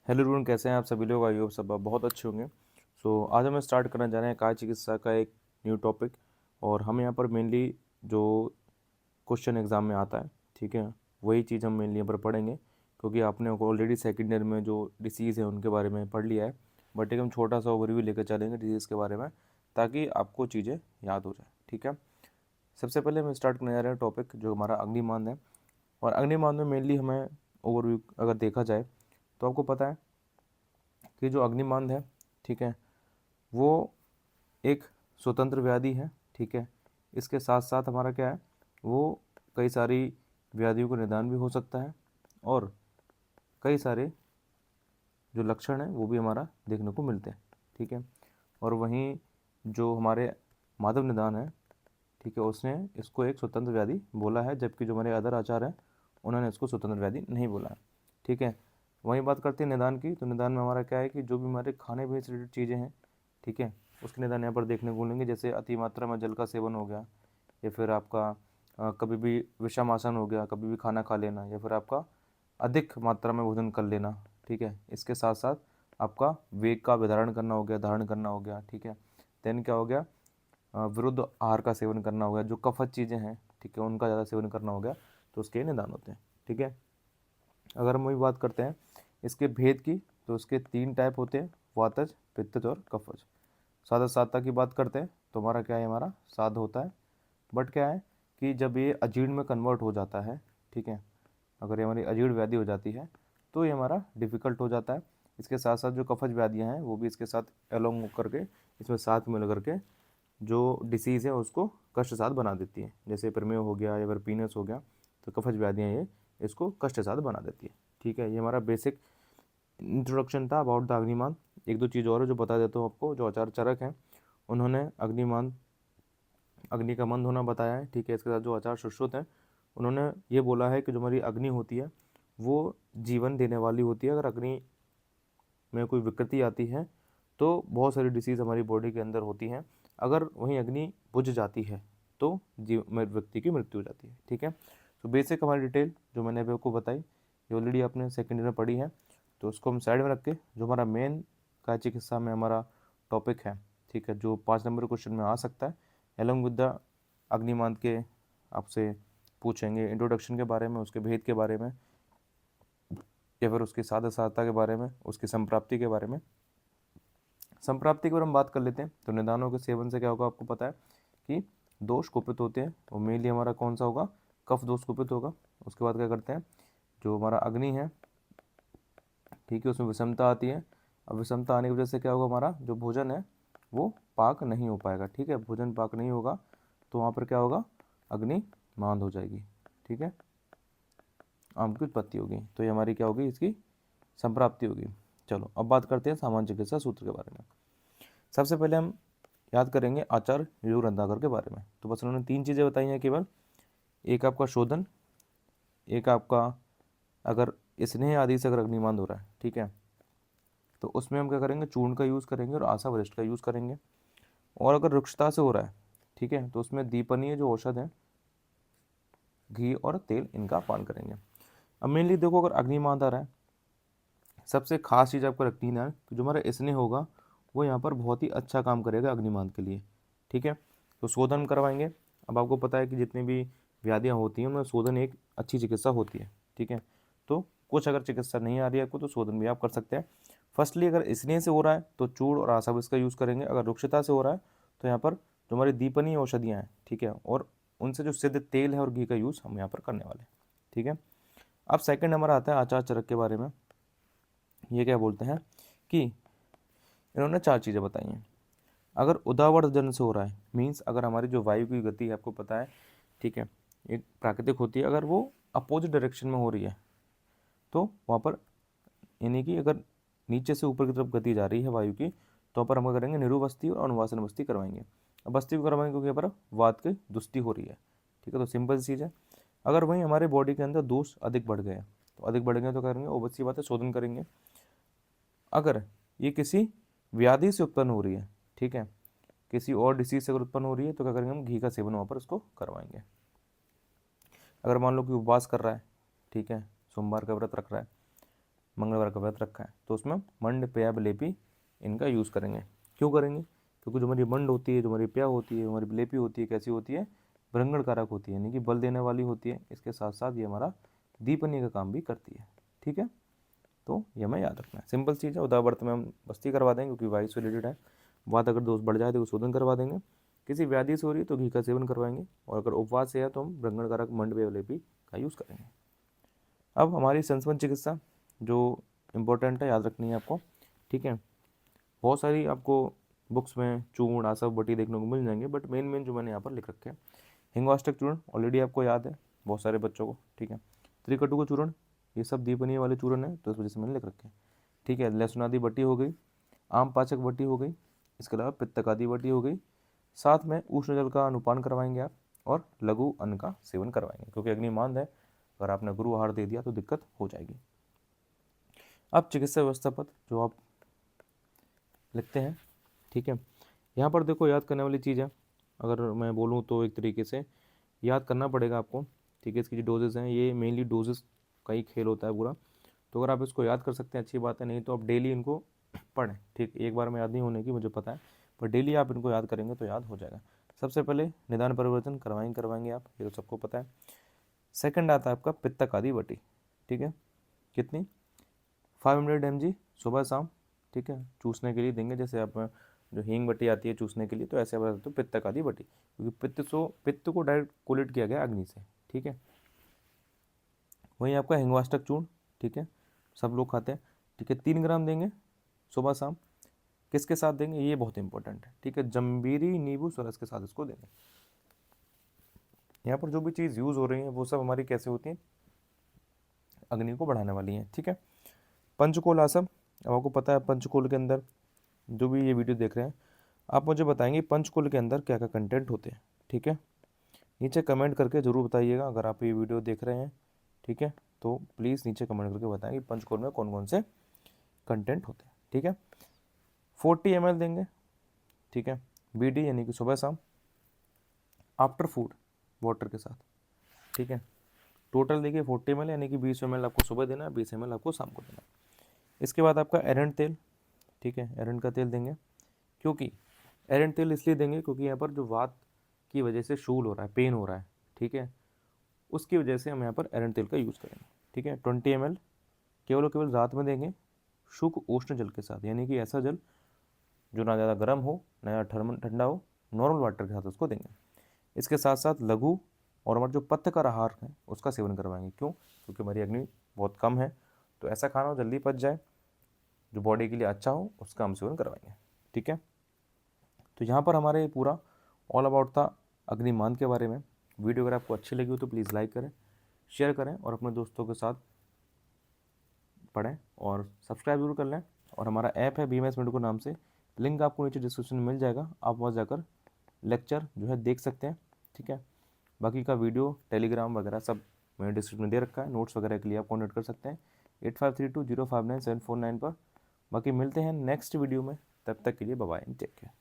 Hello everyone, कैसे हैं आप सभी लोग। आई होप सब आप बहुत अच्छे होंगे। आज हम स्टार्ट करना जा रहे हैं काय चिकित्सा का एक न्यू टॉपिक। और हम यहाँ पर मेनली जो क्वेश्चन एग्ज़ाम में आता है, ठीक है, वही चीज़ हम मेनली यहाँ पर पढ़ेंगे, क्योंकि आपने ऑलरेडी सेकेंड ईयर में जो डिसीज़ है उनके बारे में पढ़ लिया है। बट एक हम छोटा सा ओवरव्यू लेकर चलेंगे डिजीज़ के बारे में, ताकि आपको चीज़ें याद हो जाए। ठीक है, सबसे पहले हम स्टार्ट करने जा रहे हैं टॉपिक जो हमारा अग्निमांद है। और अग्निमांद में मेनली हमें ओवरव्यू अगर देखा जाए तो आपको पता है कि जो अग्निमांद है, ठीक है, वो एक स्वतंत्र व्याधि है। ठीक है, इसके साथ साथ हमारा क्या है, वो कई सारी व्याधियों का निदान भी हो सकता है, और कई सारे जो लक्षण हैं वो भी हमारा देखने को मिलते हैं। ठीक है, और वहीं जो हमारे माधव निदान है, ठीक है, उसने इसको एक स्वतंत्र व्याधि बोला है, जबकि जो हमारे अदर आचार्य हैं उन्होंने इसको स्वतंत्र व्याधि नहीं बोला है। ठीक है, वहीं बात करते हैं निदान की, तो निदान में हमारा क्या है कि जो भी हमारे खाने पीने से रिलेटेड चीज़ें हैं, ठीक है, उसके निदान यहाँ पर देखने को मिलेंगे। जैसे अति मात्रा में जल का सेवन हो गया, या फिर आपका कभी भी विषम आसन हो गया, कभी भी खाना खा लेना, या फिर आपका अधिक मात्रा में भोजन कर लेना। ठीक है, इसके साथ साथ आपका वेग का विधारण करना हो गया, धारण करना हो गया। ठीक है, देन क्या हो गया, विरुद्ध आहार का सेवन करना हो गया, जो कफत चीज़ें हैं, ठीक है, उनका ज़्यादा सेवन करना हो गया, तो उसके निदान होते हैं। ठीक है, अगर हम वही बात करते हैं इसके भेद की, तो इसके 3 टाइप होते हैं, वातज, पित्तज और कफज। सादा साता की बात करते हैं तो हमारा क्या है, हमारा साध होता है। बट क्या है कि जब ये अजीर्ण में कन्वर्ट हो जाता है, ठीक है, अगर ये हमारी अजीर्ण व्याधि हो जाती है तो ये हमारा डिफ़िकल्ट हो जाता है। इसके साथ साथ जो कफज व्याधियाँ हैं वो भी इसके साथ एलोंग करके, इसमें साथ मिल करके जो डिसीज़ है उसको कष्ट साथ बना देती है। जैसे प्रमेह हो गया या फिर पीनस हो गया, तो कफज व्याधियाँ ये इसको कष्ट साथ बना देती है। ठीक है, ये हमारा बेसिक इंट्रोडक्शन था अबाउट द अग्निमान। एक दो चीज़ और है जो बता देता हूँ आपको। जो आचार्य चरक हैं उन्होंने अग्निमान, अग्नि का मंद होना बताया है। ठीक है, इसके साथ जो आचार्य सुश्रुत हैं उन्होंने ये बोला है कि जो हमारी अग्नि होती है वो जीवन देने वाली होती है। अगर अग्नि में कोई विकृति आती है तो बहुत सारी डिसीज़ हमारी बॉडी के अंदर होती हैं। अगर वहीं अग्नि बुझ जाती है तो व्यक्ति की मृत्यु हो जाती है। ठीक है, तो बेसिक हमारी डिटेल जो मैंने अभी आपको बताई, ये ऑलरेडी आपने सेकेंड ईयर में पढ़ी है, तो उसको हम साइड में रख के जो हमारा मेन काय चिकित्सा में हमारा टॉपिक है, ठीक है, जो 5 नंबर क्वेश्चन में आ सकता है, एलोंग विद द अग्निमांद के आपसे पूछेंगे इंट्रोडक्शन के बारे में, उसके भेद के बारे में, या फिर उसकी सादा साधता के बारे में, उसकी संप्राप्ति के बारे में। संप्राप्ति की अगर हम बात कर लेते हैं तो निदानों के सेवन से क्या होगा, आपको पता है कि दोष कुपित होते हैं। और मेनली हमारा कौन सा होगा, कफ दोष कुपित होगा। उसके बाद क्या करते हैं, जो हमारा अग्नि है, ठीक है, उसमें विषमता आती है। अब विषमता आने की वजह से क्या होगा, हमारा जो भोजन है वो पाक नहीं हो पाएगा। ठीक है, भोजन पाक नहीं होगा तो वहाँ पर क्या होगा, अग्नि मांद हो जाएगी। ठीक है, आम की उत्पत्ति होगी, तो ये हमारी क्या होगी, इसकी संप्राप्ति होगी। चलो अब बात करते हैं सामान्य चिकित्सा सूत्र के बारे में। सबसे पहले हम याद करेंगे आचार्य योग रंधाकर के बारे में। तो बस उन्होंने 3 चीज़ें बताई हैं केवल। एक आपका शोधन, एक आपका अगर स्नेह आदि से अगर अग्निमांद हो रहा है, ठीक है, तो उसमें हम क्या करेंगे, चूर्ण का यूज़ करेंगे और आशा वरिष्ठ का यूज़ करेंगे। और अगर रुक्षता से हो रहा है, ठीक है, तो उसमें दीपनीय जो औषध है, घी और तेल, इनका पान करेंगे। अब मेनली देखो, अगर अग्निमांद आ रहा है, सबसे खास चीज़ आपको रखनी है कि जो हमारा स्नेह होगा वो यहाँ पर बहुत ही अच्छा काम करेगा अग्निमांद के लिए। ठीक है, तो शोधन करवाएंगे। अब आपको पता है कि जितनी भी व्याधियाँ होती हैं उनमें शोधन एक अच्छी चिकित्सा होती है। ठीक है, तो कुछ अगर चिकित्सा नहीं आ रही है आपको तो शोधन भी आप कर सकते हैं। फर्स्टली अगर स्नेह से हो रहा है तो चूर्ण और आसाव इसका यूज़ करेंगे। अगर रुक्षता से हो रहा है तो यहाँ पर जो हमारी दीपनीय औषधियाँ हैं, ठीक है, और उनसे जो सिद्ध तेल है और घी का यूज़ हम यहाँ पर करने वाले हैं। ठीक है, अब सेकंड हमारा आता है आचार्य चरक के बारे में। ये क्या बोलते हैं कि इन्होंने 4 चीज़ें बताई हैं। अगर उदावर्त जन से हो रहा है, मीन्स अगर हमारी जो वायु की गति है आपको पता है, ठीक है, एक प्राकृतिक होती है, अगर वो अपोजिट डायरेक्शन में हो रही है तो वहाँ पर, यानी कि अगर नीचे से ऊपर की तरफ गति जा रही है वायु की, तो वहाँ पर हम क्या करेंगे, निरुबस्ती और अनुवासन बस्ती करवाएंगे। अब बस्ती को करवाएंगे क्योंकि यहाँ पर वात की दुस्ती हो रही है। ठीक है, तो सिंपल सी चीज़ है। अगर वहीं हमारे बॉडी के अंदर दोष अधिक बढ़ गए, तो अधिक बढ़ गए तो करेंगे, ओबस की बात है, शोधन करेंगे। अगर ये किसी व्याधि से उत्पन्न हो रही है, ठीक है, किसी और डिसीज से अगर उत्पन्न हो रही है तो क्या करेंगे, हम घी का सेवन वहाँ पर उसको करवाएंगे। अगर मान लो कि उपवास कर रहा है, ठीक है, सोमवार का व्रत रख रहा है, मंगलवार का व्रत रखा है, तो उसमें मंड पेया लेपी इनका यूज़ करेंगे। क्यों करेंगे? क्योंकि जो हमारी मंड होती है, जो हमारी पेया होती है, हमारी लेपी होती है, कैसी होती है? भ्रंगण कारक होती है, यानी कि बल देने वाली होती है। इसके साथ साथ ये हमारा दीपनीय का काम भी करती है। ठीक है, तो ये हमें याद रखना है। सिंपल चीज़ है। उदाव्रत में हम बस्ती करवा देंगे क्योंकि वायु से रिलेटेड है। वात अगर दोष बढ़ जाए तो शोधन करवा देंगे। किसी व्याधि से हो रही है तो घी का सेवन करवाएंगे, और अगर उपवास से है तो हम भ्रंगण कारक मंड पेय लेपी का यूज़ करेंगे। अब हमारी संस्मरण चिकित्सा जो इम्पोर्टेंट है, याद रखनी है आपको। ठीक है, बहुत सारी आपको बुक्स में चूर्ण आसव बटी देखने को मिल जाएंगे, बट मेन जो मैंने यहाँ पर लिख रखे हैं, हिंगवाष्टक चूर्ण ऑलरेडी आपको याद है बहुत सारे बच्चों को। ठीक है, त्रिकटु चूर्ण, ये सब दीपनीय वाले चूर्ण है, तो इस वजह से मैंने लिख रखे हैं। ठीक है, लहसुनादि बटी हो गई, आम पाचक बटी हो गई, इसके अलावा पित्तकादि बटी हो गई। साथ में उष्ण जल का अनुपान करवाएंगे आप, और लघु अन्न का सेवन करवाएंगे, क्योंकि अग्निमांद है, अगर आपने गुरु आहार दे दिया तो दिक्कत हो जाएगी। अब चिकित्सा व्यवस्था पद जो आप लिखते हैं, ठीक है, यहाँ पर देखो याद करने वाली चीज़ है। अगर मैं बोलूँ तो एक तरीके से याद करना पड़ेगा आपको। ठीक है, इसकी जो डोजेज़ हैं, ये मेनली डोजेज़ का ही खेल होता है पूरा। तो अगर आप इसको याद कर सकते हैं अच्छी बात है, नहीं तो आप डेली इनको पढ़ें। ठीक, एक बार में याद नहीं होने की, मुझे पता है, पर डेली आप इनको याद करेंगे तो याद हो जाएगा। सबसे पहले निदान परिवर्तन करवाएंगे आप, ये तो सबको पता है। सेकंड आता है आपका पित्तकादि बटी। ठीक है, कितनी? 500 mg सुबह शाम। ठीक है, चूसने के लिए देंगे। जैसे आप जो हींग बटी आती है चूसने के लिए, तो ऐसे बता दो पित्तकादि बटी, क्योंकि पित्त को डायरेक्ट कोलेट किया गया अग्नि से। ठीक है, वहीं आपका हिंगवाष्टक चूर्ण, ठीक है, सब लोग खाते हैं। ठीक है, 3 ग्राम देंगे सुबह शाम। किसके साथ देंगे? ये बहुत इंपॉर्टेंट है। ठीक है, जम्बीरी नींबू सरस के साथ इसको देंगे। यहाँ पर जो भी चीज़ यूज़ हो रही है वो सब हमारी कैसे होती है? अग्नि को बढ़ाने वाली है। ठीक है, पंचकोल आसन। अब आपको पता है पंचकोल के अंदर, जो भी ये वीडियो देख रहे हैं, आप मुझे बताएंगे पंचकोल के अंदर क्या क्या कंटेंट होते हैं। ठीक है, नीचे कमेंट करके ज़रूर बताइएगा अगर आप ये वीडियो देख रहे हैं। ठीक है, तो प्लीज़ नीचे कमेंट करके बताएं कि पंचकोल में कौन कौन से कंटेंट होते हैं। ठीक है, 40 ml देंगे। ठीक है, BD यानी कि सुबह शाम, आफ्टर फूड वाटर के साथ। ठीक है, टोटल देखिए 40 ml यानी कि 20 ml आपको सुबह देना है, 20 ml आपको शाम को देना है। इसके बाद आपका एरंड तेल। ठीक है, एरंड का तेल देंगे। क्योंकि एरंड तेल इसलिए देंगे क्योंकि यहाँ पर जो वात की वजह से शूल हो रहा है, पेन हो रहा है, ठीक है, उसकी वजह से हम यहाँ पर एरंड तेल का यूज़ करेंगे। ठीक है, 20 ml केवल रात में देंगे, शुष्क उष्ण जल के साथ, यानी कि ऐसा जल जो ना ज़्यादा गर्म हो ना ज़्यादा ठंडा हो, नॉर्मल वाटर के साथ उसको देंगे। इसके साथ साथ लघु और हमारा जो पथ्यकर आहार है उसका सेवन करवाएंगे। क्यों? क्योंकि हमारी अग्नि बहुत कम है, तो ऐसा खाना हो जल्दी पच जाए, जो बॉडी के लिए अच्छा हो, उसका हम सेवन करवाएंगे। ठीक है, तो यहाँ पर हमारे पूरा ऑल अबाउट था अग्निमांद के बारे में। वीडियो अगर आपको अच्छी लगी हो तो प्लीज़ लाइक करें, शेयर करें, और अपने दोस्तों के साथ पढ़ें, और सब्सक्राइब जरूर कर लें। और हमारा ऐप है BMS मेडिको नाम से, लिंक आपको नीचे डिस्क्रिप्शन में मिल जाएगा, आप वहाँ जाकर लेक्चर जो है देख सकते हैं। ठीक है, बाकी का वीडियो टेलीग्राम वगैरह सब मैंने डिस्क्रिप्शन में दे रखा है, नोट्स वगैरह के लिए आप कॉन्टेक्ट कर सकते हैं 8532059749 पर। बाकी मिलते हैं नेक्स्ट वीडियो में, तब तक के लिए बाय बाय, टेक केयर।